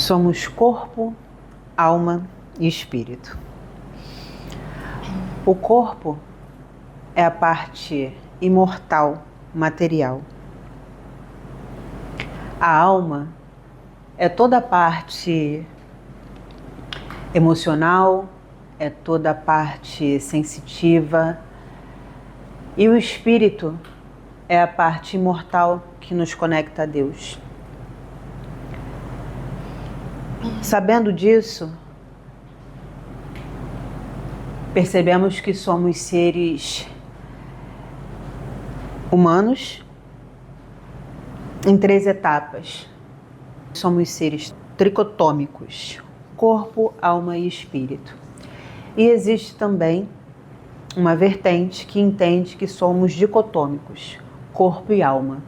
Somos corpo, alma e espírito. O corpo é a parte imortal, material. A alma é toda a parte emocional, é toda a parte sensitiva, e o espírito é a parte imortal que nos conecta a Deus. Sabendo disso, percebemos que somos seres humanos em 3 etapas. Somos seres tricotômicos: corpo, alma e espírito. E existe também uma vertente que entende que somos dicotômicos: corpo e alma,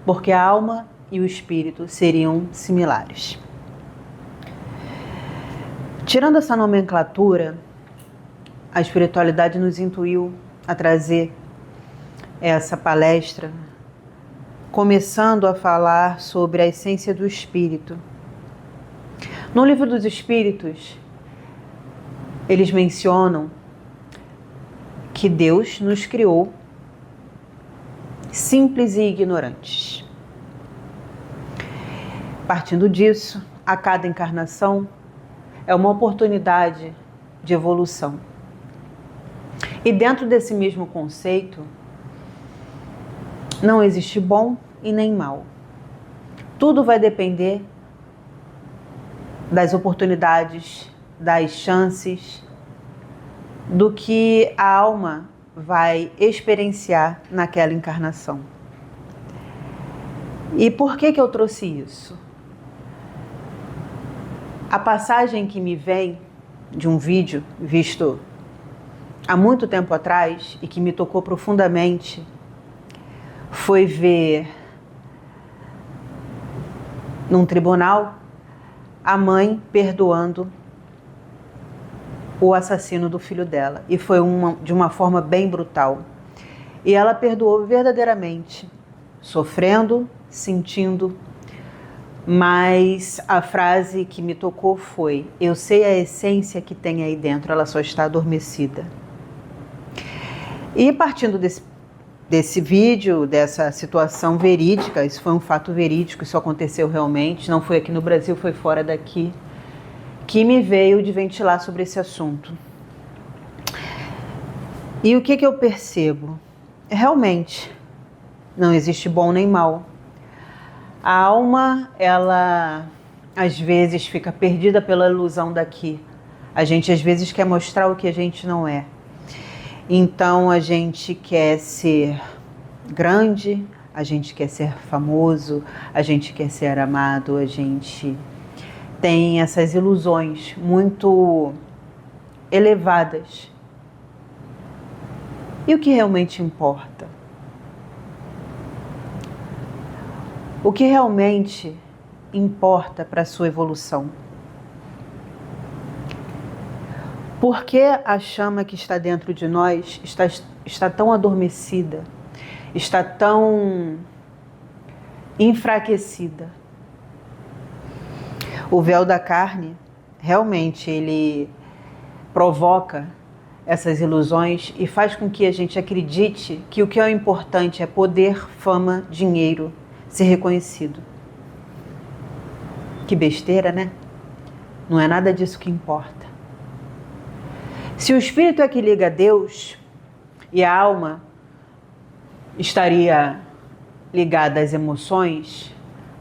porque a alma e o espírito seriam similares. Tirando essa nomenclatura, a espiritualidade nos intuiu a trazer essa palestra, começando a falar sobre a essência do espírito. No Livro dos Espíritos, eles mencionam que Deus nos criou simples e ignorantes. Partindo disso, a cada encarnação é uma oportunidade de evolução. E dentro desse mesmo conceito, não existe bom e nem mal. Tudo vai depender das oportunidades, das chances, do que a alma vai experienciar naquela encarnação. E por que eu trouxe isso? A passagem que me vem de um vídeo visto há muito tempo atrás e que me tocou profundamente foi ver num tribunal a mãe perdoando o assassino do filho dela. E foi de uma forma bem brutal. E ela perdoou verdadeiramente, sofrendo, sentindo. Mas a frase que me tocou foi: eu sei a essência que tem aí dentro, ela só está adormecida. E partindo desse vídeo, dessa situação verídica, isso foi um fato verídico, isso aconteceu realmente, não foi aqui no Brasil, foi fora daqui, que me veio de ventilar sobre esse assunto. E o que eu percebo? Realmente, não existe bom nem mal. A alma, ela às vezes fica perdida pela ilusão daqui. A gente às vezes quer mostrar o que a gente não é. Então a gente quer ser grande, a gente quer ser famoso, a gente quer ser amado, a gente tem essas ilusões muito elevadas. E o que realmente importa? O que realmente importa para a sua evolução? Por que a chama que está dentro de nós está tão adormecida, está tão enfraquecida? O véu da carne, realmente, ele provoca essas ilusões e faz com que a gente acredite que o que é importante é poder, fama, dinheiro, ser reconhecido. Que besteira, né? Não é nada disso que importa. Se o espírito é que liga a Deus e a alma estaria ligada às emoções,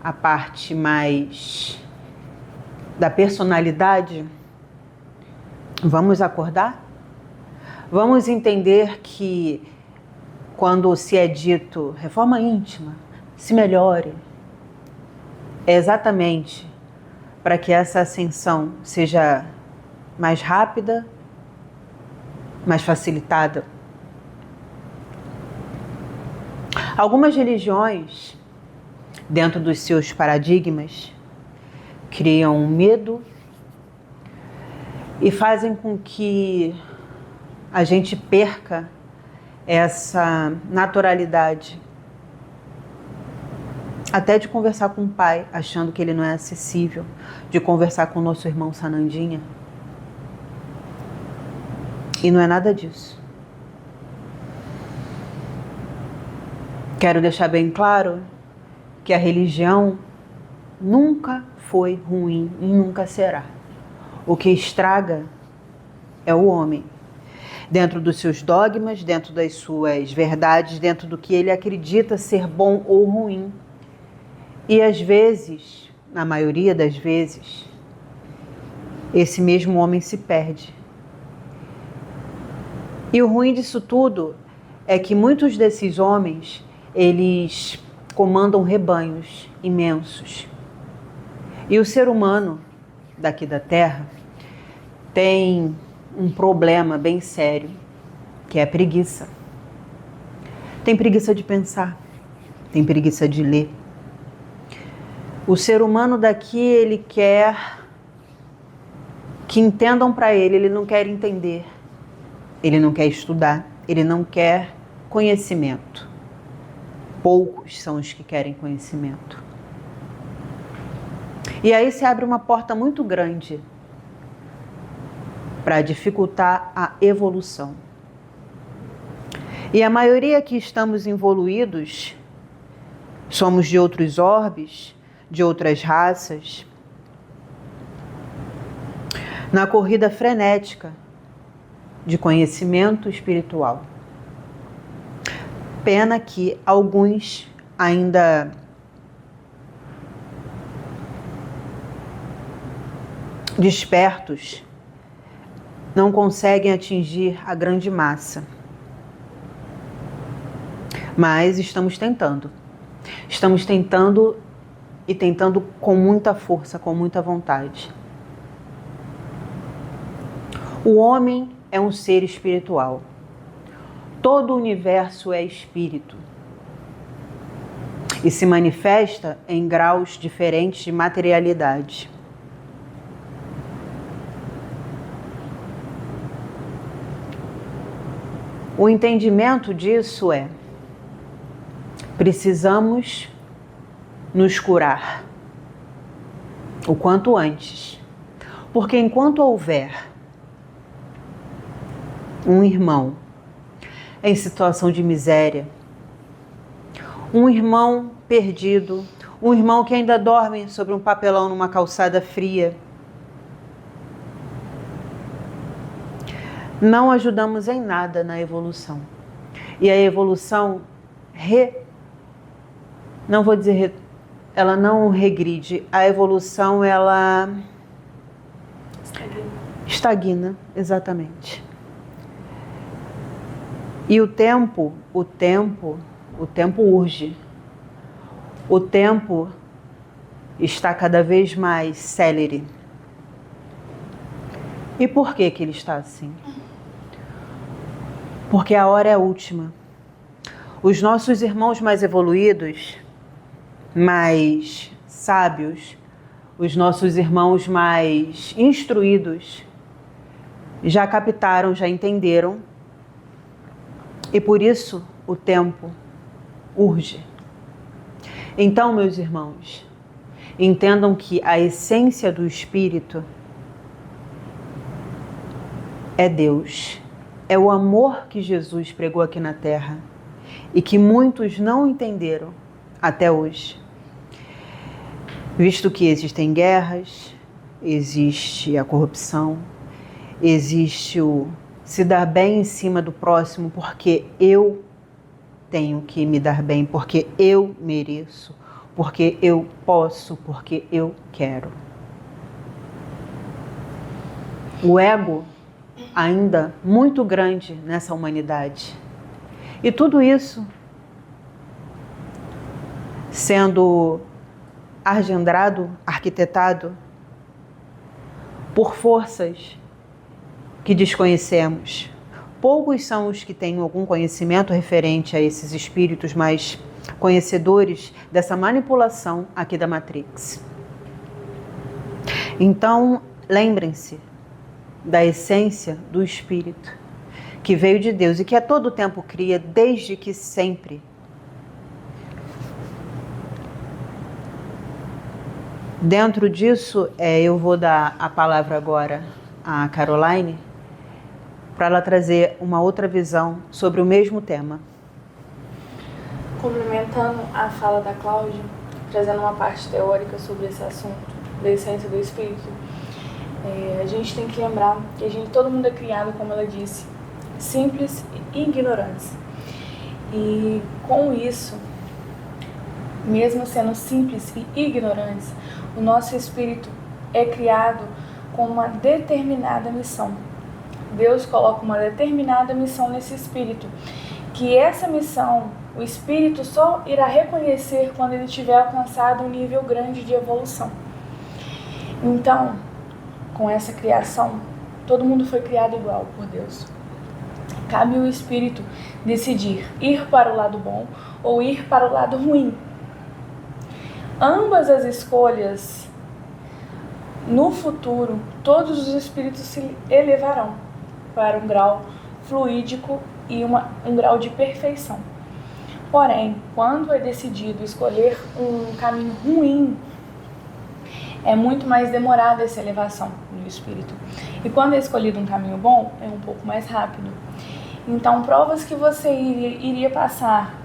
a parte mais da personalidade, vamos acordar? Vamos entender que quando se é dito reforma íntima, se melhore, é exatamente para que essa ascensão seja mais rápida, mais facilitada. Algumas religiões, dentro dos seus paradigmas, criam medo e fazem com que a gente perca essa naturalidade. Até de conversar com o pai, achando que ele não é acessível, de conversar com o nosso irmão Sanandinha. E não é nada disso. Quero deixar bem claro que a religião nunca foi ruim e nunca será. O que estraga é o homem. Dentro dos seus dogmas, dentro das suas verdades, dentro do que ele acredita ser bom ou ruim. E às vezes, na maioria das vezes, esse mesmo homem se perde. E o ruim disso tudo é que muitos desses homens, eles comandam rebanhos imensos. E o ser humano daqui da Terra tem um problema bem sério, que é a preguiça. Tem preguiça de pensar, tem preguiça de ler. O ser humano daqui, ele quer que entendam para ele não quer entender, ele não quer estudar, ele não quer conhecimento. Poucos são os que querem conhecimento. E aí se abre uma porta muito grande para dificultar a evolução. E a maioria que estamos evoluídos somos de outros orbes, de outras raças, na corrida frenética de conhecimento espiritual. Pena que alguns ainda despertos não conseguem atingir a grande massa. Mas estamos tentando. Estamos tentando e tentando com muita força, com muita vontade. O homem é um ser espiritual. Todo o universo é espírito. E se manifesta em graus diferentes de materialidade. O entendimento disso é: precisamos nos curar o quanto antes, porque enquanto houver um irmão em situação de miséria, um irmão perdido, um irmão que ainda dorme sobre um papelão numa calçada fria, não ajudamos em nada na evolução. E a evolução ela não regride, a evolução ela estagna, exatamente. E o tempo urge. O tempo está cada vez mais célere. E por que ele está assim? Porque a hora é a última. Os nossos irmãos mais evoluídos, mais sábios, os nossos irmãos mais instruídos, já captaram, já entenderam, e por isso o tempo urge. Então, meus irmãos, entendam que a essência do Espírito é Deus, é o amor que Jesus pregou aqui na Terra e que muitos não entenderam até hoje. Visto que existem guerras, existe a corrupção, existe o se dar bem em cima do próximo porque eu tenho que me dar bem, porque eu mereço, porque eu posso, porque eu quero. O ego ainda muito grande nessa humanidade. E tudo isso sendo engendrado, arquitetado por forças que desconhecemos. Poucos são os que têm algum conhecimento referente a esses espíritos mais conhecedores dessa manipulação aqui da Matrix. Então, lembrem-se da essência do Espírito, que veio de Deus e que a todo tempo cria, desde que sempre Dentro disso, eu vou dar a palavra agora à Caroline para ela trazer uma outra visão sobre o mesmo tema. Complementando a fala da Cláudia, trazendo uma parte teórica sobre esse assunto da essência do espírito, a gente tem que lembrar que todo mundo é criado, como ela disse, simples e ignorantes. E com isso, mesmo sendo simples e ignorantes, o nosso espírito é criado com uma determinada missão. Deus coloca uma determinada missão nesse espírito, que essa missão o espírito só irá reconhecer quando ele tiver alcançado um nível grande de evolução. Então, com essa criação, todo mundo foi criado igual por Deus. Cabe ao espírito decidir ir para o lado bom ou ir para o lado ruim. Ambas as escolhas, no futuro, todos os espíritos se elevarão para um grau fluídico e um grau de perfeição. Porém, quando é decidido escolher um caminho ruim, é muito mais demorada essa elevação do espírito. E quando é escolhido um caminho bom, é um pouco mais rápido. Então, provas que você iria passar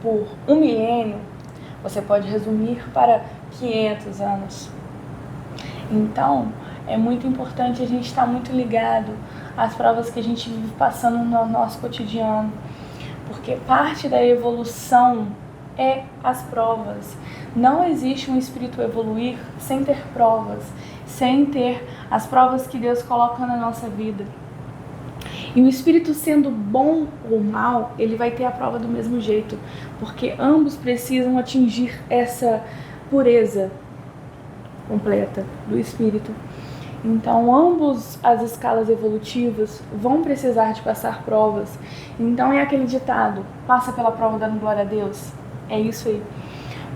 por 1 milênio, você pode resumir para 500 anos. Então, é muito importante a gente estar muito ligado às provas que a gente vive passando no nosso cotidiano. Porque parte da evolução é as provas. Não existe um espírito evoluir sem ter provas, sem ter as provas que Deus coloca na nossa vida. E o espírito sendo bom ou mal, ele vai ter a prova do mesmo jeito, porque ambos precisam atingir essa pureza completa do espírito. Então, ambos as escalas evolutivas vão precisar de passar provas. Então, é aquele ditado, passa pela prova dando glória a Deus. É isso aí.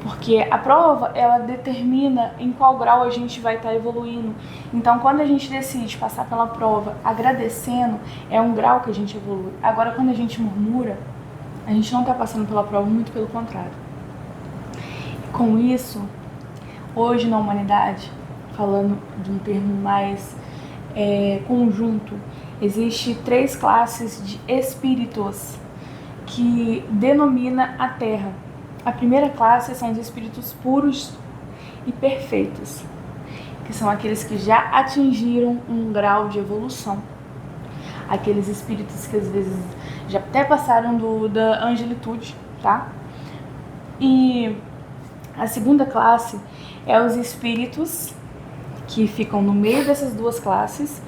Porque a prova, ela determina em qual grau a gente vai estar evoluindo. Então, quando a gente decide passar pela prova agradecendo, é um grau que a gente evolui. Agora, quando a gente murmura, a gente não está passando pela prova, muito pelo contrário. Com isso, hoje na humanidade, falando de um termo mais conjunto, existe 3 classes de espíritos que denomina a Terra. A primeira classe são os espíritos puros e perfeitos, que são aqueles que já atingiram um grau de evolução. Aqueles espíritos que às vezes já até passaram da angelitude, tá? E a segunda classe é os espíritos que ficam no meio dessas 2 classes,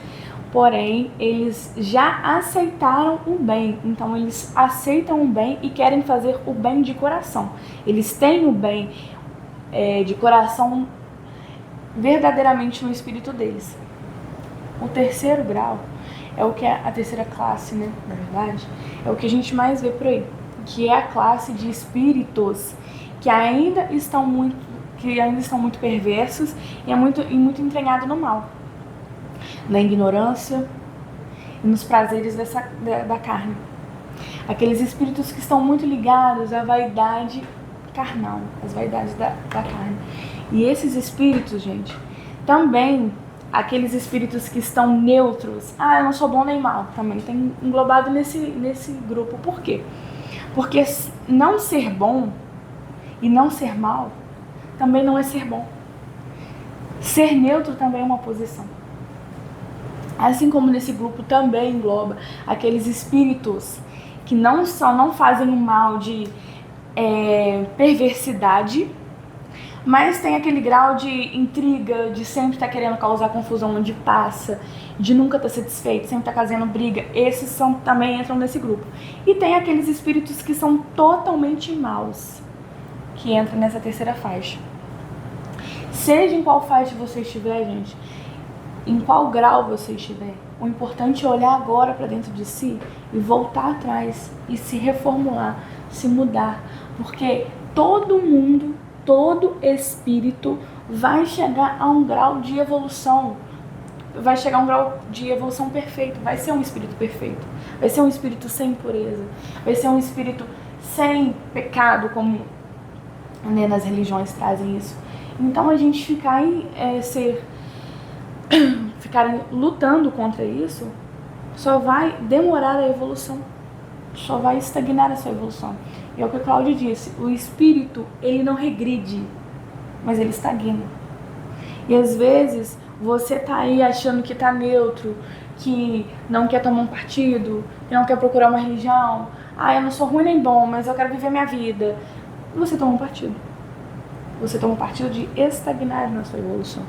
porém eles já aceitaram o bem, então eles aceitam o bem e querem fazer o bem de coração. Eles têm o bem de coração verdadeiramente no espírito deles. O terceiro grau é o que é a terceira classe, né? Na verdade, é o que a gente mais vê por aí, que é a classe de espíritos que ainda estão muito perversos e muito entranhados no mal, na ignorância e nos prazeres da carne. Aqueles espíritos que estão muito ligados à vaidade carnal, às vaidades da carne. E esses espíritos, gente, também aqueles espíritos que estão neutros, eu não sou bom nem mal, também tem englobado nesse grupo. Por quê? Porque não ser bom e não ser mal também não é ser bom. Ser neutro também é uma posição. Assim como nesse grupo também engloba aqueles espíritos que não fazem o mal de perversidade, mas tem aquele grau de intriga, de sempre estar querendo causar confusão onde passa, de nunca estar satisfeito, sempre estar causando briga. Esses também entram nesse grupo. E tem aqueles espíritos que são totalmente maus, que entram nessa terceira faixa. Seja em qual faixa você estiver, gente, em qual grau você estiver, o importante é olhar agora para dentro de si e voltar atrás e se reformular, se mudar, porque todo mundo, todo espírito vai chegar a um grau de evolução, vai chegar a um grau de evolução perfeito, vai ser um espírito perfeito, vai ser um espírito sem impureza, vai ser um espírito sem pecado, como né, nas religiões trazem isso. Então a gente ficar lutando contra isso só vai demorar a evolução, só vai estagnar a sua evolução. E é o que o Cláudio disse, o espírito, ele não regride, mas ele estagna. E às vezes você tá aí achando que tá neutro, que não quer tomar um partido, que não quer procurar uma religião. Eu não sou ruim nem bom, mas eu quero viver minha vida. Você toma um partido. Você toma um partido de estagnar na sua evolução.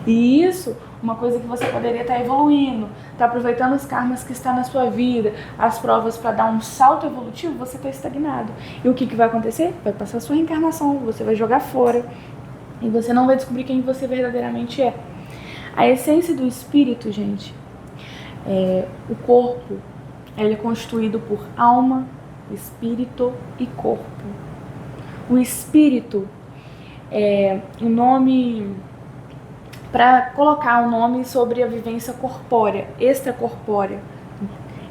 E isso, uma coisa que você poderia estar evoluindo, tá aproveitando os karmas que estão na sua vida, as provas para dar um salto evolutivo, você está estagnado. E o que vai acontecer? Vai passar a sua reencarnação, você vai jogar fora e você não vai descobrir quem você verdadeiramente é. A essência do espírito, gente, o corpo, ele é constituído por alma, espírito e corpo. O espírito é o nome, para colocar o nome sobre a vivência corpórea, extracorpórea.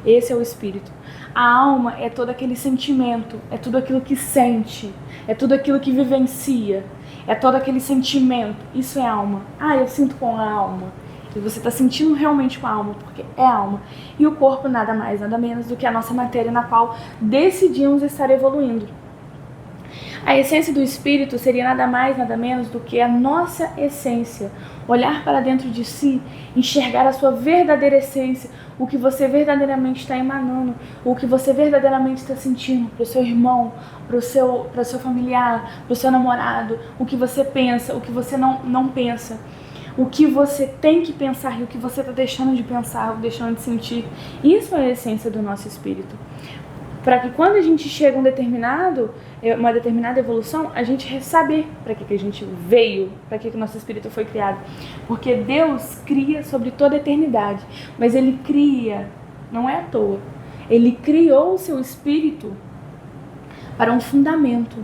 Esse é o espírito. A alma é todo aquele sentimento, é tudo aquilo que sente, é tudo aquilo que vivencia, é todo aquele sentimento. Isso é alma. Eu sinto com a alma. E você está sentindo realmente com a alma, porque é alma. E o corpo nada mais, nada menos do que a nossa matéria na qual decidimos estar evoluindo. A essência do espírito seria nada mais, nada menos do que a nossa essência. Olhar para dentro de si, enxergar a sua verdadeira essência, o que você verdadeiramente está emanando, o que você verdadeiramente está sentindo para o seu irmão, para o seu familiar, para o seu namorado, o que você pensa, o que você não pensa, o que você tem que pensar e o que você está deixando de pensar, deixando de sentir. Isso é a essência do nosso espírito. Para que quando a gente chega a uma determinada evolução, a gente saber para que a gente veio, para que o nosso espírito foi criado. Porque Deus cria sobre toda a eternidade, mas Ele cria, não é à toa, Ele criou o seu espírito para um fundamento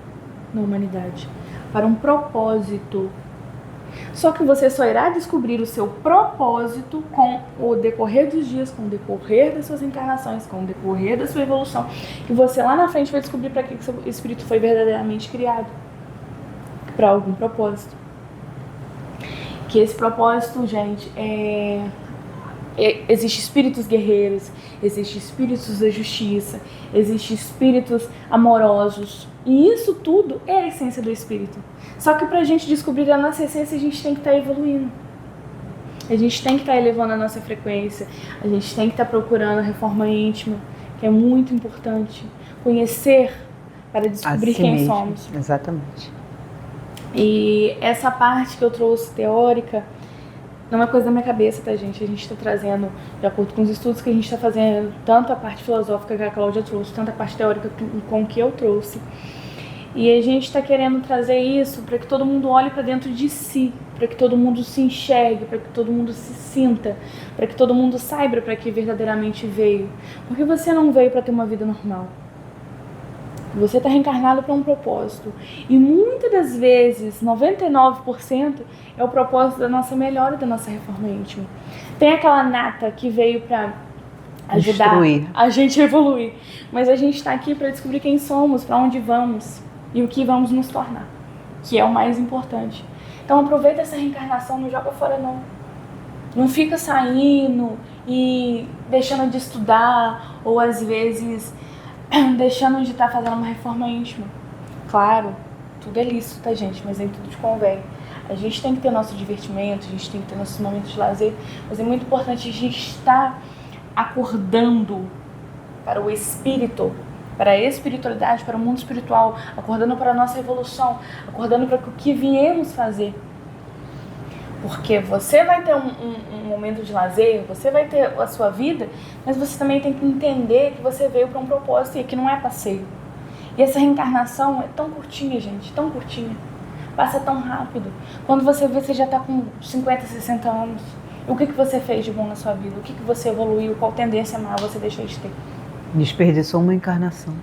na humanidade, para um propósito. Só que você só irá descobrir o seu propósito com o decorrer dos dias, com o decorrer das suas encarnações, com o decorrer da sua evolução. E você lá na frente vai descobrir para que o seu espírito foi verdadeiramente criado. Para algum propósito. Que esse propósito, gente, Existem espíritos guerreiros, existem espíritos da justiça, existem espíritos amorosos. E isso tudo é a essência do espírito. Só que pra gente descobrir a nossa essência, a gente tem que estar evoluindo. A gente tem que estar elevando a nossa frequência. A gente tem que estar procurando a reforma íntima, que é muito importante. Conhecer para descobrir quem mesmo somos. Exatamente. E essa parte que eu trouxe teórica não é coisa da minha cabeça, tá, gente? A gente está trazendo, de acordo com os estudos que a gente está fazendo, tanto a parte filosófica que a Cláudia trouxe, tanto a parte teórica com que eu trouxe. E a gente está querendo trazer isso para que todo mundo olhe para dentro de si, para que todo mundo se enxergue, para que todo mundo se sinta, para que todo mundo saiba para que verdadeiramente veio. Porque você não veio para ter uma vida normal. Você está reencarnado para um propósito. E muitas das vezes, 99%, é o propósito da nossa melhora, da nossa reforma íntima. Tem aquela nata que veio para ajudar a gente a evoluir. Mas a gente está aqui para descobrir quem somos, para onde vamos e o que vamos nos tornar, que é o mais importante. Então aproveita essa reencarnação, não joga fora não. Não fica saindo e deixando de estudar, ou às vezes deixando de estar fazendo uma reforma íntima. Claro, tudo é lícito, tá, gente? Mas nem tudo te convém. A gente tem que ter nosso divertimento, a gente tem que ter nossos momentos de lazer, mas é muito importante a gente estar acordando para o espírito, para a espiritualidade, para o mundo espiritual, acordando para a nossa evolução, acordando para o que viemos fazer. Porque você vai ter um momento de lazer, você vai ter a sua vida, mas você também tem que entender que você veio para um propósito e que não é passeio. E essa reencarnação é tão curtinha, gente, tão curtinha. Passa tão rápido. Quando você vê, você já está com 50, 60 anos. O que você fez de bom na sua vida? O que você evoluiu? Qual tendência má você deixou de ter? Desperdiçou uma encarnação.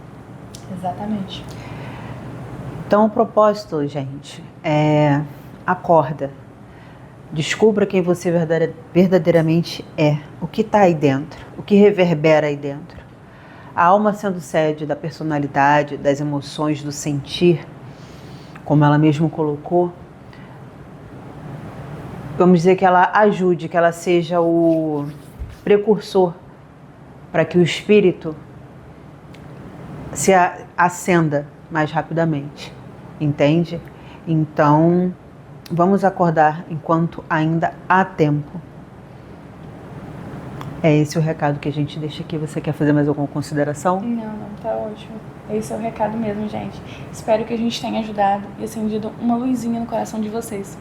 Exatamente. Então o propósito, gente, é acorda. Descubra quem você verdadeiramente é. O que está aí dentro. O que reverbera aí dentro. A alma sendo sede da personalidade, das emoções, do sentir. como ela mesmo colocou, vamos dizer que ela ajude, que ela seja o precursor para que o espírito se acenda mais rapidamente, entende? Então, vamos acordar enquanto ainda há tempo. É esse o recado que a gente deixa aqui. Você quer fazer mais alguma consideração? Não, tá ótimo. Esse é o recado mesmo, gente. Espero que a gente tenha ajudado e acendido uma luzinha no coração de vocês.